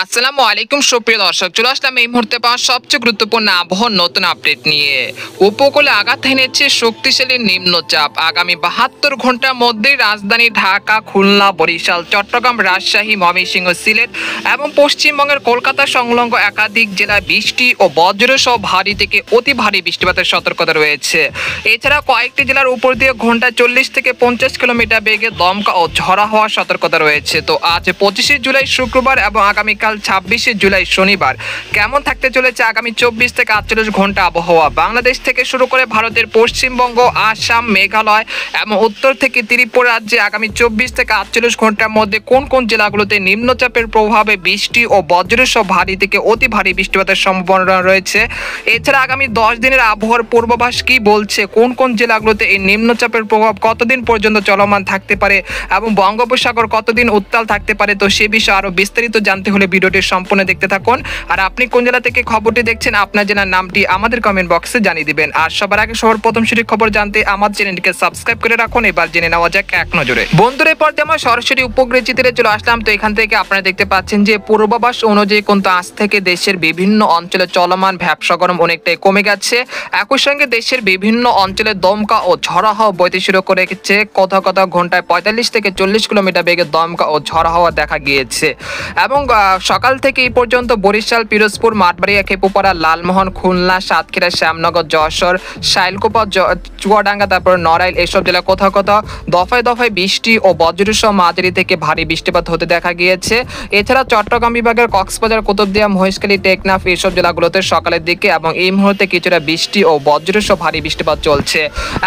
আসসালামু আলাইকুম সুপ্রিয় দর্শক, চলে আসলাম এই মুহূর্তে পাওয়া সবচেয়ে গুরুত্বপূর্ণ আবহাওয়ার নতুন আপডেট নিয়ে। উপকূলে আঘাত হেনেছে শক্তিশালী নিম্নচাপ। আগামী ৭২ ঘন্টার মধ্যে রাজধানী ঢাকা, খুলনা, বরিশাল, চট্টগ্রাম, রাজশাহী, ময়মনসিংহ, সিলেট এবং পশ্চিমবঙ্গের কলকাতা সংলগ্ন একাধিক জেলায় বৃষ্টি ও বজ্রসহ ভারী থেকে অতি ভারী বৃষ্টিপাতের সতর্কতা রয়েছে। এছাড়া কয়েকটি জেলার উপর দিয়ে ঘন্টায় ৪০ থেকে ৫০ কিলোমিটার বেগে দমকা ও ঝড়া হওয়ার সতর্কতা রয়েছে। তো আজ ২৫শে জুলাই শুক্রবার এবং আগামীকাল ২৬শে জুলাই শনিবার কেমন থাকতে চলেছে আগামী ২৪ থেকে ৪৮ ঘন্টা আবহাওয়া? বাংলাদেশ থেকে শুরু করে ভারতের পশ্চিমবঙ্গ, আসাম, মেঘালয় এবং উত্তর থেকে ত্রিপুরা রাজ্যে আগামী ২৪ থেকে ৪৮ ঘন্টার মধ্যে কোন কোন জেলাগুলোতে নিম্নচাপের প্রভাবে বৃষ্টি ও বজ্রসহ ভারী থেকে অতি ভারী বৃষ্টিপাতের সম্ভাবনা রয়েছে। এছাড়া আগামী ১০ দিনের আবহাওয়ার পূর্বাভাস কি বলছে, কোন কোন জেলাগুলোতে এই নিম্নচাপের প্রভাব কতদিন পর্যন্ত চলমান থাকতে পারে এবং বঙ্গোপসাগর কতদিন উত্তাল থাকতে পারে, তো সে বিষয়ে আরো বিস্তারিত জানতে হলে ভিডিওটি সম্পূর্ণ দেখতে থাকুন। আর আপনি কোন জেলা থেকে খবরটি দেখছেন, আপনার জেলার নামটি আমাদের কমেন্ট বক্সে জানিয়ে দিবেন। আর সবার আগে সবার প্রথম সঠিক খবর জানতে আমার চ্যানেলটিকে সাবস্ক্রাইব করে রাখুন। এবার জেনে নেওয়া যাক এক নজরে। বন্ধুরা, এরপর আমরা সরাসরি উপগ্রহ চিত্রে চলে আসলাম। তো এখান থেকে আপনারা দেখতে পাচ্ছেন যে পূর্বাভাস অনুযায়ী কিন্তু আজ থেকে দেশের বিভিন্ন অঞ্চলে চলমান ভ্যাপসা গরম অনেকটাই কমে গেছে। একই সঙ্গে দেশের বিভিন্ন অঞ্চলে দমকা ও ঝড়া হাওয়া বইতে শুরু করেছে। কোথাও কোথাও ঘন্টায় ৪৫ থেকে ৪০ কিলোমিটার বেগে দমকা ও ঝড়া হাওয়া দেখা গিয়েছে। এবং সকাল থেকে এই পর্যন্ত বরিশাল, পিরোজপুর, মাঠবাড়িয়া, খেপুপাড়া, লালমোহন, খুলনা, সাতক্ষীরা, শ্যামনগর, যশোর, শাইলকুপা, চুয়াডাঙ্গা, তারপর নড়াইল এসব জেলা কোথাও কোথাও দফায় দফায় বৃষ্টি ও বজ্রসহ মাঝারি থেকে ভারী বৃষ্টিপাত হতে দেখা গিয়েছে। এছাড়া চট্টগ্রাম বিভাগের কক্সবাজার, কুতুবদিয়া, মহেশখালী, টেকনাফ এসব জেলাগুলোতে সকালের দিকে এবং এই মুহূর্তে কিছুটা বৃষ্টি ও বজ্রসহ ভারী বৃষ্টিপাত চলছে।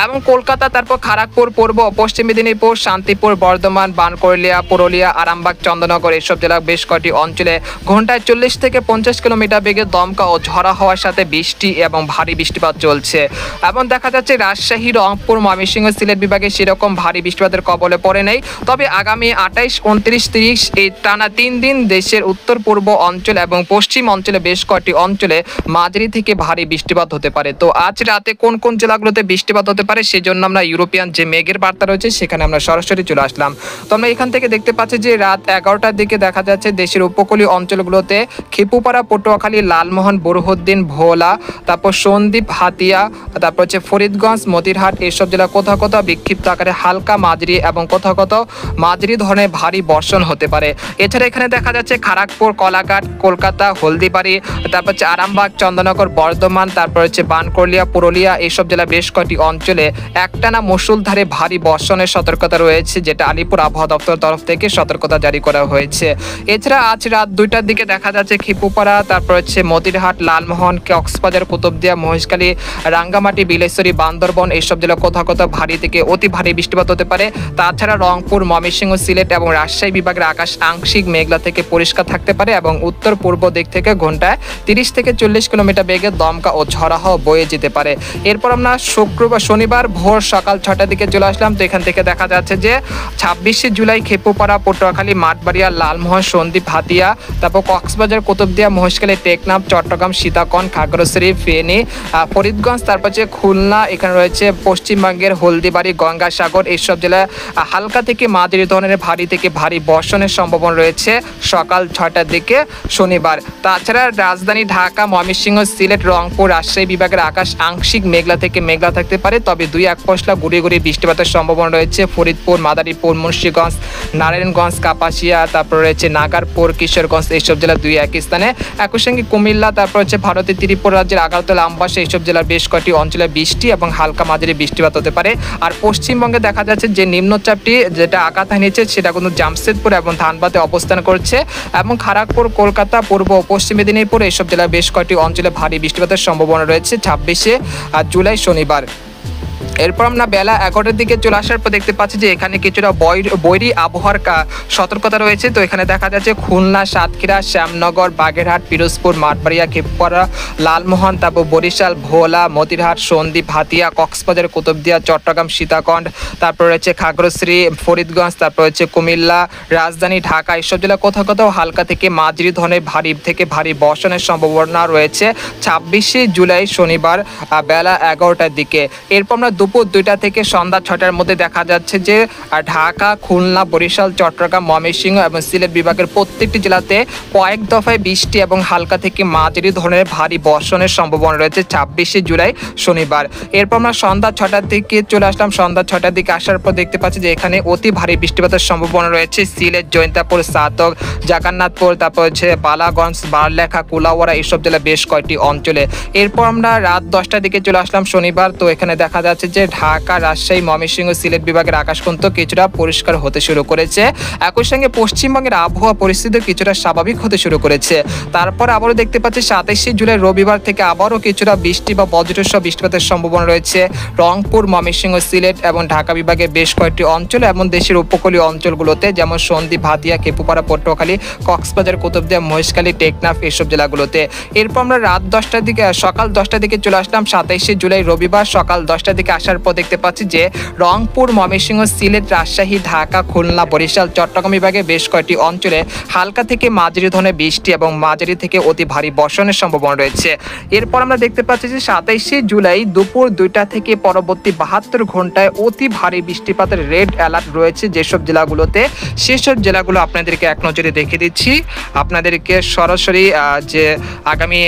এবং কলকাতা, তারপর খড়গপুর, পূর্ব ও পশ্চিম মেদিনীপুর, শান্তিপুর, বর্ধমান, বানকরলিয়া, পুরুলিয়া, আরামবাগ, চন্দননগর এসব জেলার বেশ কয়েকটি অঞ্চলে ঘন্টায় ৪০ থেকে ৫০ কিলোমিটার বেগে দমকা ও ঝড়া হওয়ার সাথে বৃষ্টি এবং ভারী বৃষ্টিপাত চলছে। এবং দেখা যাচ্ছে রাজশাহী, রংপুর, ময়মনসিংহ, সিলেট বিভাগে সেরকম ভারী বৃষ্টিপাতের কবলে পড়ে নেই। তবে আগামী ২৮, ২৯, ৩০ এই টানা ৩ দিন দেশের উত্তর পূর্ব অঞ্চল এবং পশ্চিম অঞ্চলে বেশ কয়েকটি অঞ্চলে মাঝারি থেকে ভারী বৃষ্টিপাত হতে পারে। তো আজ রাতে কোন কোন জেলাগুলোতে বৃষ্টিপাত হতে পারে সেজন্য আমরা ইউরোপিয়ান যে মেঘের বার্তা রয়েছে সেখানে আমরা সরাসরি চলে আসলাম। তো আমরা এখান থেকে দেখতে পাচ্ছি যে রাত ১১টার দিকে দেখা যাচ্ছে দেশের উপকূলীয় অঞ্চলগুলোতে খেপুপাড়া, পটুয়াখালী, লালমোহন, বুরহানুদ্দিন, ভোলা, তারপর সন্দ্বীপ, হাতিয়া, তারপর হচ্ছে ফরিদগঞ্জ, মতিরহাট এসব জেলা কোথাও কোথাও বিক্ষিপ্ত আকারে হালকা মাঝারি এবং কোথাও কোথাও মাঝারি ধরনের ভারী বর্ষণ হতে পারে। এছাড়া এখানে দেখা যাচ্ছে খড়গপুর, কোলাঘাট, কলকাতা, হলদিবাড়ি, তারপর হচ্ছে আরামবাগ, চন্দননগর, বর্ধমান, তারপর হচ্ছে বানকরলিয়া, পুরুলিয়া এইসব জেলা বেশ কয়েকটি অঞ্চলে একটানা মুষলধারে ভারী বর্ষণের সতর্কতা রয়েছে, যেটা আলিপুর আবহাওয়া দপ্তরের তরফ থেকে সতর্কতা জারি করা হয়েছে। এছাড়া আজ রাত ২টার দিকে দেখা যাচ্ছে খেপুপাড়া, তারপর হচ্ছে মতিরহাট, লালমোহন, কক্সবাজার, কুতুবদিয়া, মহেশখালী, রাঙ্গামাটি, বিলেশ্বরী, বান্দরবন এইসব জেলা কোথাও কোথাও ভারী থেকে অতি ভারী বৃষ্টিপাত হতে পারে। তাছাড়া রংপুর, ময়মনসিংহ, সিলেট এবং রাজশাহী বিভাগের আকাশ আংশিক মেঘলা থেকে পরিষ্কার থাকতে পারে এবং উত্তর পূর্ব দিক থেকে ঘন্টায় ৩০ থেকে ৪০ কিলোমিটার বেগে দমকা ও ঝড়া হাওয়া বয়ে যেতে পারে। এরপর আমরা শনিবার ভোর সকাল ৬টার দিকে চলে আসলাম। তো এখান থেকে দেখা যাচ্ছে যে ২৬শে জুলাই খেপুপাড়া, পটুয়াখালী, মাঠবাড়িয়া, লালমোহন, সন্দ্বীপ, হাতিয়া, তারপর কক্সবাজার, কুতুবদিয়া, মহেশখালী, টেকনাফ, চট্টগ্রাম, সীতাকোন, খাগড়াছড়ি, ফেনী, ফরিদগঞ্জ, তারপর হচ্ছে খুলনা, এখানে রয়েছে পশ্চিমবঙ্গের হলদিবাড়ি, গঙ্গাসাগর এইসব জেলায় হালকা থেকে মাঝারি ধরনের ভারী থেকে ভারী বর্ষণের সম্ভাবনা রয়েছে সকাল ৬টার দিকে শনিবার। তাছাড়া রাজধানী ঢাকা, ময়মনসিংহ, সিলেট, রংপুর, রাজশাহী বিভাগের আকাশ আংশিক মেঘলা থেকে মেঘলা থাকতে পারে, তবে ২-১ পশলা গুড়ি গুড়ি বৃষ্টিপাতের সম্ভাবনা রয়েছে ফরিদপুর, মাদারীপুর, মুন্সিগঞ্জ, নারায়ণগঞ্জ, কাপাসিয়া, তারপর রয়েছে নাগারপুর, কিশোরগঞ্জ এইসব জেলা ২-১ স্থানে। একই সঙ্গে কুমিল্লা, তারপর হচ্ছে ভারতের ত্রিপুরা রাজ্যের আগারতলা, আমবাসা এইসব জেলার বেশ কয়েকটি অঞ্চলে বৃষ্টি এবং হালকা মাঝারি বৃষ্টিপাত হতে পারে। আর পশ্চিমবঙ্গে দেখা যাচ্ছে যে নিম্নচাপটি যেটা আঘাত হানিয়েছে সেটা কিন্তু জামশেদপুর এবং ধানবাদে অবস্থান করছে এবং খড়গপুর, কলকাতা, পূর্ব ও পশ্চিম মেদিনীপুর এইসব জেলার বেশ কয়েকটি অঞ্চলে ভারী বৃষ্টিপাতের সম্ভাবনা রয়েছে ২৬শে জুলাই শনিবার। এরপর আমরা বেলা ১১টার দিকে চলে আসার পর দেখতে পাচ্ছি যে এখানে কিছুটা বৈরী আবহাওয়ার সতর্কতা রয়েছে। তো এখানে দেখা যাচ্ছে খুলনা, সাতক্ষীরা, শ্যামনগর, বাগেরহাট, পিরোজপুর, মাঠবাড়িয়া, খেপুপাড়া, লালমোহন, তারপর বরিশাল, ভোলা, মতিরহাট, সন্দ্বীপ, হাতিয়া, কক্সবাজার, কুতুবদিয়া, চট্টগ্রাম, সীতাকোন, তারপর রয়েছে খাগড়াছড়ি, ফরিদগঞ্জ, তারপর হচ্ছে কুমিল্লা, রাজধানী ঢাকা এইসব জেলা কোথাও কোথাও হালকা থেকে মাঝারি ধরনের ভারী থেকে ভারী বর্ষণের সম্ভাবনা রয়েছে ২৬শে জুলাই শনিবার বেলা ১১টার দিকে। এরপর আমরা দুপুর 2টা থেকে সন্ধ্যা 6টার মধ্যে দেখা যাচ্ছে যে ঢাকা, খুলনা, বরিশাল, চট্টগ্রাম, ময়মনসিংহ এবং সিলেট বিভাগের প্রত্যেকটি জেলাতে কয়েক দফায় বৃষ্টি এবং হালকা থেকে মাঝারি ধরনের ভারী বর্ষণের সম্ভাবনা রয়েছে 26শে জুলাই শনিবার। এরপর আমরা সন্ধ্যা 6টার দিকে চলে আসলাম। সন্ধ্যা 6টার দিকে আসার পর দেখতে পাচ্ছি যে এখানে অতি ভারী বৃষ্টিপাতের সম্ভাবনা রয়েছে সিলেট, জৈন্তাপুর, সাতক, জাকান্নাথপুর, তারপর হচ্ছে বালাগঞ্জ, বারলেখা, কুলাউড়া এইসব জেলা বেশ কয়েকটি অঞ্চলে। এরপর আমরা রাত 10টার দিকে চলে আসলাম শনিবার। তো এখানে দেখা যাচ্ছে যে ঢাকা, রাজশাহী, ময়মনসিংহ, সিলেট বিভাগের আকাশ কিন্তু কিছুটা পরিষ্কার হতে শুরু করেছে। একই সঙ্গে পশ্চিমবঙ্গের আবহাওয়া পরিস্থিতি কিছুটা স্বাভাবিক হতে শুরু করেছে। তারপর আবারও দেখতে পাচ্ছি 27শে জুলাই রবিবার থেকে আবারও কিছুটা বৃষ্টি বা বজ্রসহ বৃষ্টিপাতের সম্ভাবনা রয়েছে রংপুর, ময়মনসিংহ, সিলেট এবং ঢাকা বিভাগের বেশ কয়েকটি অঞ্চল এবং দেশের উপকূলীয় অঞ্চলগুলোতে, যেমন সন্দ্বীপ, হাতিয়া, খেপুপাড়া, পটুয়াখালী, কক্সবাজার, কুতুবদিয়া, মহেশখালী, টেকনাফ এইসব জেলাগুলোতে। এরপর আমরা রাত 10টার দিকে সকাল 10টার দিকে চলে আসলাম 27শে জুলাই রবিবার। সকাল 10টার দিকে আসার পর দেখতে পাচ্ছি যে রংপুর, ময়মনসিংহ, সিলেট, রাজশাহী, ঢাকা, খুলনা, বরিশাল, চট্টগ্রাম বিভাগে বেশ কয়েকটি অঞ্চলে হালকা থেকে মাঝারি ধরনের বৃষ্টি এবং মাঝারি থেকে অতি ভারী বর্ষণের সম্ভাবনা রয়েছে। এরপর আমরা দেখতে পাচ্ছি যে 27শে জুলাই দুপুর 2টা থেকে পরবর্তী 72 ঘন্টায় অতি ভারী বৃষ্টিপাতের রেড অ্যালার্ট রয়েছে যেসব জেলাগুলোতে। সেসব জেলাগুলো আপনাদেরকে এক নজরে দেখে দিচ্ছি। আপনাদেরকে সরাসরি যে আগামী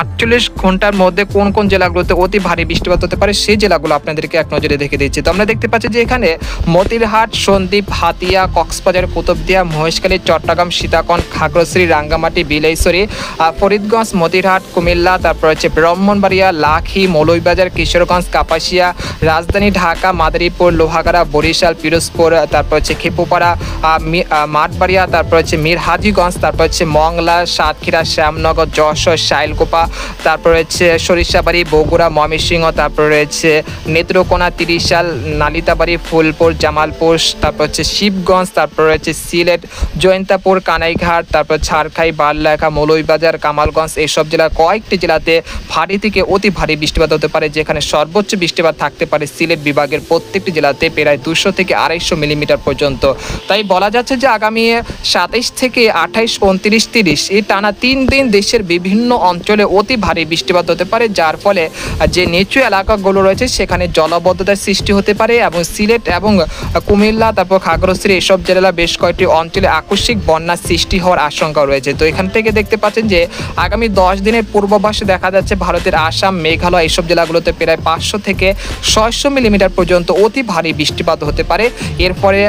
48 ঘন্টার মধ্যে কোন কোন জেলাগুলোতে অতি ভারী বৃষ্টিপাত হতে পারে সেই জেলাগুলো আপনাদেরকে এক নজরে দেখে দিচ্ছি। তো আমরা দেখতে পাচ্ছি যে এখানে মতিরহাট, সন্দ্বীপ, হাতিয়া, কক্সবাজার, কুতুবদিয়া, মহেশখালী, চট্টগ্রাম, সীতাকুণ্ড, খাগড়াছড়ি, রাঙ্গামাটি, বিলাইছড়ি, ফরিদগঞ্জ, মতিরহাট, কুমিল্লা, তারপর হচ্ছে ব্রাহ্মণবাড়িয়া, লাখি, মৌলভীবাজার, কিশোরগঞ্জ, কাপাসিয়া, রাজধানী ঢাকা, মাদারীপুর, লোহাগাড়া, বরিশাল, পিরোজপুর, তারপর হচ্ছে খেপুপাড়া, মাঠবাড়িয়া, তারপর হচ্ছে মিরহাজিগঞ্জ, তারপর হচ্ছে মংলা, সাতক্ষীরা, শ্যামনগর, যশোর, শাইলকোপা, তারপর হচ্ছে সরিষাবাড়ি, বগুড়া, ময়মনসিংহ, তারপর রয়েছে নেত্রকোনা, তিরিশাল, নালিতাবাড়ি, ফুলপুর, জামালপুর, তারপর হচ্ছে শিবগঞ্জ, তারপর রয়েছে সিলেট, জৈন্তাপুর, কানাইঘাট, তারপর ঝাড়খাই, বারলেখা, মৌলভীবাজার, কামালগঞ্জ এইসব জেলার কয়েকটি জেলাতে ভারী থেকে অতি ভারী বৃষ্টিপাত হতে পারে, যেখানে সর্বোচ্চ বৃষ্টিপাত থাকতে পারে সিলেট বিভাগের প্রত্যেকটি জেলাতে প্রায় 200 থেকে 250 মিলিমিটার পর্যন্ত। তাই বলা যাচ্ছে যে আগামী 27 থেকে 28, 29, 30 এই টানা 3 দিন দেশের বিভিন্ন অঞ্চলে অতি ভারী বৃষ্টিপাত হতে পারে, যার ফলে যে নিচু এলাকাগুলো রয়েছে সেখানে জলবদ্ধতার সৃষ্টি হতে পারে এবং সিলেট এবং কুমিল্লা, তারপর খাগড়াছড়ি এসব জেলা বেশ কয়েকটি অঞ্চলে আকস্মিক বন্যার সৃষ্টি হওয়ার আশঙ্কা রয়েছে। তো এখান থেকে দেখতে পাচ্ছেন যে আগামী 10 দিনের পূর্বাভাসে দেখা যাচ্ছে ভারতের আসাম, মেঘালয় এইসব জেলাগুলোতে প্রায় 500 থেকে 600 মিলিমিটার পর্যন্ত অতি ভারী বৃষ্টিপাত হতে পারে। এরপরে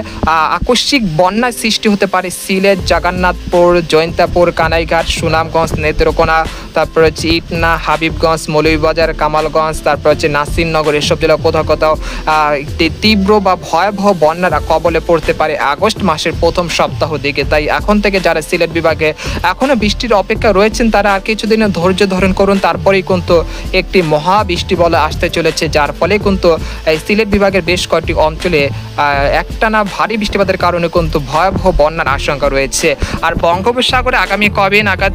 আকস্মিক বন্যার সৃষ্টি হতে পারে সিলেট, জাগান্নাথপুর, জৈন্তাপুর, কানাইঘাট, সুনামগঞ্জ, নেত্রকোনা, তারপর হচ্ছে ইটনা, হাবিবগঞ্জ, মৌলভীবাজার, কামালগঞ্জ, তারপর হচ্ছে নাসিরনগর এসব জেলা কোথাও কোথাও তীব্র বা ভয়াবহ বন্যার কবলে পড়তে পারে আগস্ট মাসের প্রথম সপ্তাহ দিকে। তাই এখন থেকে যারা সিলেট বিভাগে এখনো বৃষ্টির অপেক্ষা রয়েছেন তারা আর কিছুদিনের ধৈর্য ধারণ করুন, তারপরেই কিন্তু একটি মহা বৃষ্টি বলে আসতে চলেছে, যার ফলে কিন্তু সিলেট বিভাগের বেশ কয়েকটি অঞ্চলে একটানা ভারী বৃষ্টিপাতের কারণে কিন্তু ভয়াবহ বন্যার আশঙ্কা রয়েছে। আর বঙ্গোপসাগরে আগামী কবে নাগাদ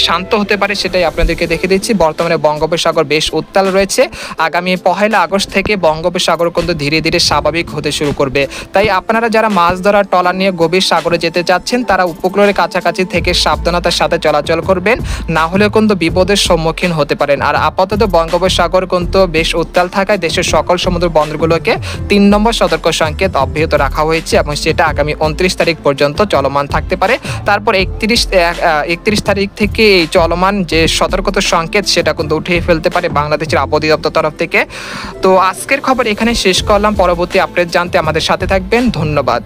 শান্ত হতে পারে সেটাই আপনাদেরকে দেখে দিচ্ছি। বর্তমানে বঙ্গোপসাগর বেশ উত্তাল রয়েছে। আগামী 1 আগস্ট থেকে বঙ্গোপসাগর কিন্তু ধীরে ধীরে স্বাভাবিক হতে শুরু করবে। তাই আপনারা যারা মাছ ধরার ট্রলার নিয়ে গভীর সাগরে যেতে চাচ্ছেন তারা উপকূলের কাছাকাছি থেকে সাবধানতার সাথে চলাচল করবেন, না হলে কিন্তু বিপদের সম্মুখীন হতে পারেন। আর আপাতত বঙ্গোপসাগর কিন্তু বেশ উত্তাল থাকায় দেশের সকল সমুদ্র বন্দরগুলোকে 3 নম্বর সতর্ক সংকেত অব্যাহত রাখা হয়েছে এবং সেটা আগামী 29 তারিখ পর্যন্ত চলমান থাকতে পারে। তারপর 31 তারিখ থেকে এই চলমান যে সতর্কতা সংকেত সেটা কিন্তু উঠিয়ে ফেলতে পারে বাংলাদেশের আবহাওয়া অধিদপ্তর তরফ থেকে। তো আজকের খবর এখানে শেষ করলাম। পরবর্তী আপডেট জানতে আমাদের সাথে থাকবেন। ধন্যবাদ।